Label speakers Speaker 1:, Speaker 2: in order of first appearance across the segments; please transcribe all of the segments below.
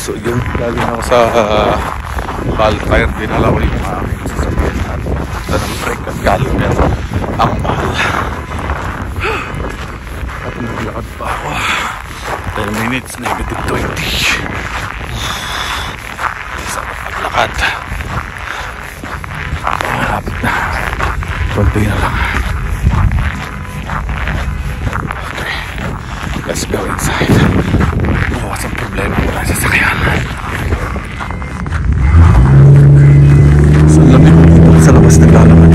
Speaker 1: So yun, galing ako sa Valfire, dinala ko yung aking sasakyan at ng brake at galing yan ang mahal at naglakad pa ako 10 minutes, negative 20 sa paglakad. Malapit na, konti na lang. Okay, let's go inside. Bukas ang problema ko na sa sasakyan. Sa lamig sa labas naglalakad.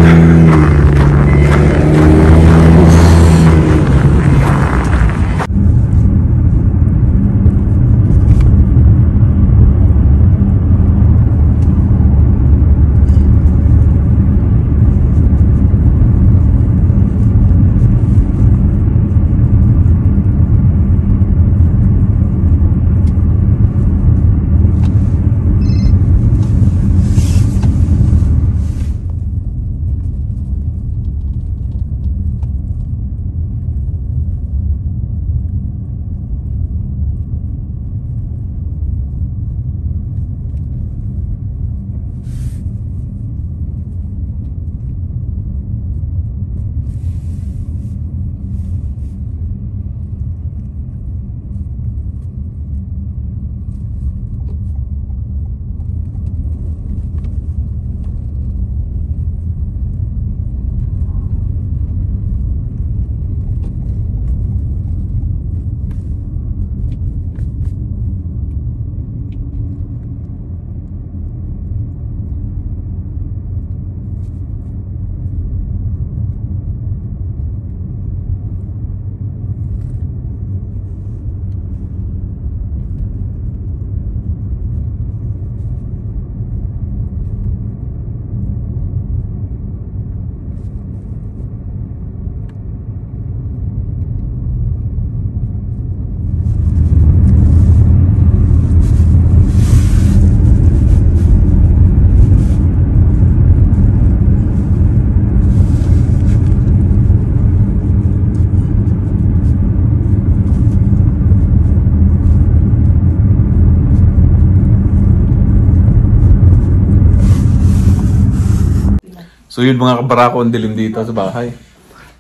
Speaker 1: So yun mga kabarako, ang dilim dito sa bahay.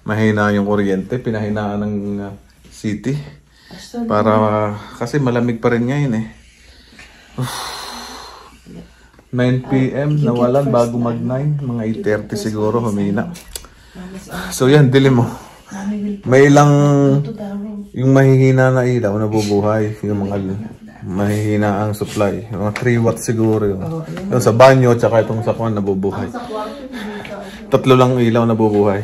Speaker 1: Mahina yung kuryente, pinahinaan ng city. Para kasi malamig pa rin ngayon eh. 9 PM nawalan bago mag 9, mga 8:30 siguro humina. So yan, dilim mo. May ilang yung mahihina na ilaw nabubuhay, yung mga mahihina ang supply. Mga 3 watts siguro yun. Yung sa banyo, tsaka itong sa kwan nabubuhay. 3 lang ilaw nabubuhay.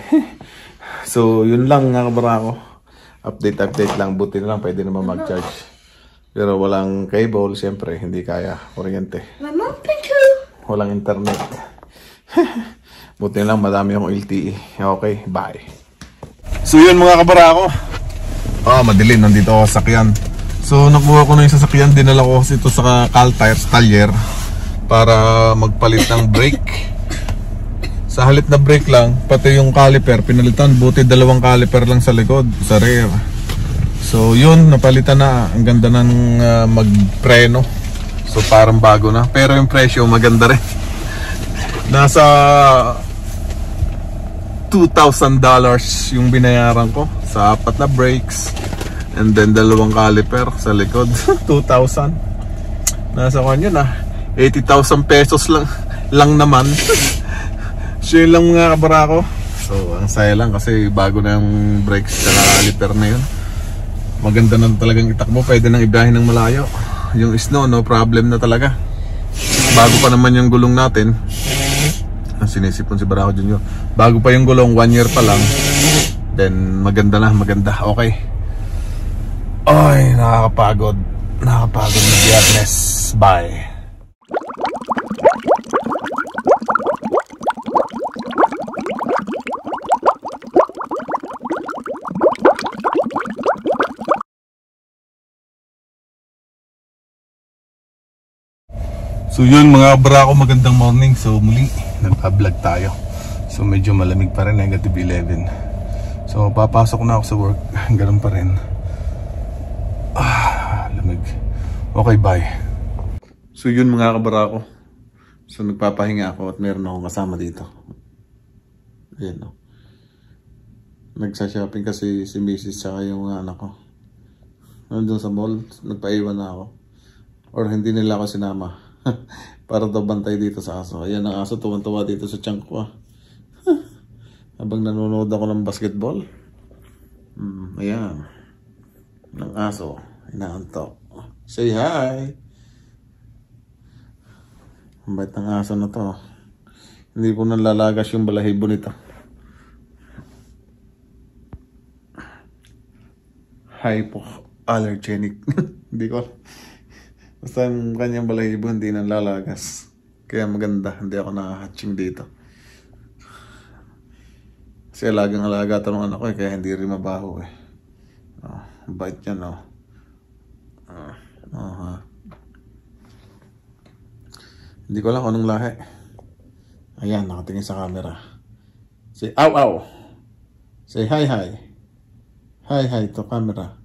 Speaker 1: So yun lang nga kabarako. Update lang. Buti na lang pwede naman mag-charge. Pero walang cable, siyempre hindi kaya kuryente. Walang internet. Buti na lang madami akong LTE. Okay, bye. So yun mga kabarako. Madilim, nandito ako sa sakyan. So nakuha ko na yung sasakyan, dinala ko ito sa Cal Tires Talyer para magpalit ng brake. Sa halip na brake lang, pati yung caliper pinalitan. Buti 2 caliper lang sa likod, sa rear. So yun, napalitan na. Ang ganda ng magpreno. So parang bago na. Pero yung presyo maganda rin. Nasa $2,000 yung binayaran ko sa 4 na brakes. And then 2 caliper sa likod. 2,000. Nasa kanya na 80,000 pesos lang naman. So yun lang mga kabarako. So ang saya lang kasi bago na yung brakes sa caliper na yun. Maganda na talagang itakbo. Pwede nang ibiyahin ng malayo. Yung snow, no problem na talaga. Bago pa naman yung gulong natin. Sinisipon si Barako Junior. Bago pa yung gulong, 1 year pa lang. Then maganda na, maganda. Okay. Ay, nakakapagod. Nakakapagod na Biyernes. Bye. So yun mga Barako, magandang morning. So muli, nagpa-vlog tayo. So medyo malamig pa rin, negative 11. So papasok na ako sa work. Ganun pa rin. Lamig. Okay, bye. So yun mga kabarako. So nagpapahinga ako at meron akong kasama dito. Ayan o. Nagsha-shopping kasi si Mrs. saka yung anak ko. Nandun sa mall, nagpaiwan na ako. Or hindi nila ako sinama. Para daw bantay dito sa aso. Ayan ang aso, tuwan-tuwa dito sa tiyan ko. Habang nanonood ako ng basketball. Ayan. Ng aso. Inaantok. Say hi! Ang bait ng aso na to. Hindi po nalalagas yung balahibo nito. Hypoallergenic. Hindi ko. Basta yung kanyang balahibo hindi nalalagas. Kaya maganda. Hindi ako nakahatching dito. Kasi alagang-alaga ito ng anak ko kaya hindi rin mabaho eh. Bait yan oh. Hindi ko lang kung anong lahi. Ayan, nakatingin sa camera. Say, ow, ow. Say, hi, hi. Hi, hi to camera.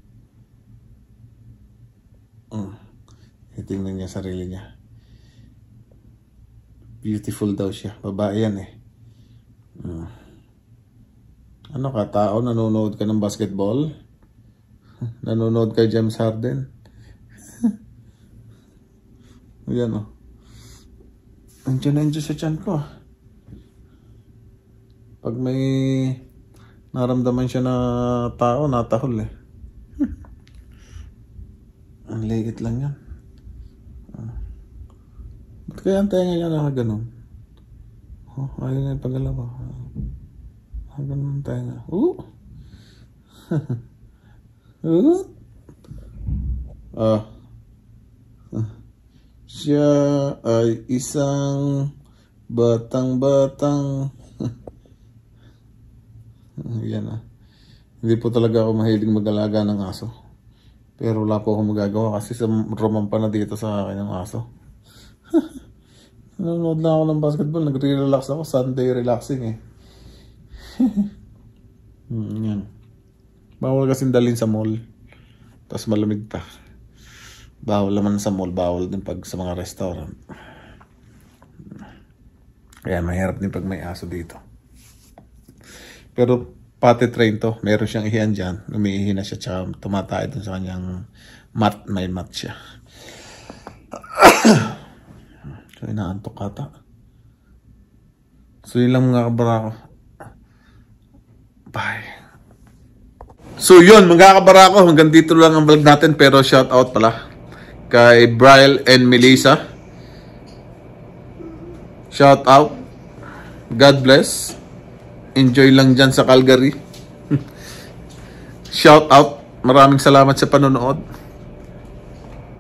Speaker 1: Itingnan niya sarili niya. Beautiful daw siya. Babae yan eh. Ano ka, tao? Nanonood ka ng basketball? Nanonood kay James Harden? Ayan o. Andiyan sa tiyan ko. Pag may naramdaman siya na tao, natahol eh. Ang liit lang yan. Ba't kaya ang tenga niya na ganun? Ayaw na yung pagalawa. Ganun ang tenga. Siya ay isang batang-batang. Yan ah. Hindi po talaga ako mahilig mag-alaga ng aso. Pero wala po akong magagawa kasi rumampa na dito sa akin ng aso. Nanonood lang ako ng basketball. Nagre-relax ako. Sunday relaxing eh. Yan. Bawal kasing dalhin sa mall. Tapos malamig pa. Bawal naman sa mall, bawal din pag sa mga restaurant. Kaya mahirap din pag may aso dito. Pero pati train to, meron siyang ihian dyan. Umiihi na siya, tsaka tumatay dun sa kanyang mat. May mat siya. So inaantok ata. So yun lang mga kabarako. Bye. So yun mga kabarako, hanggang dito lang ang vlog natin. Pero shout out pala kay Brian and Melissa. Shout out. God bless. Enjoy lang dyan sa Calgary. Shout out. Maraming salamat sa panonood.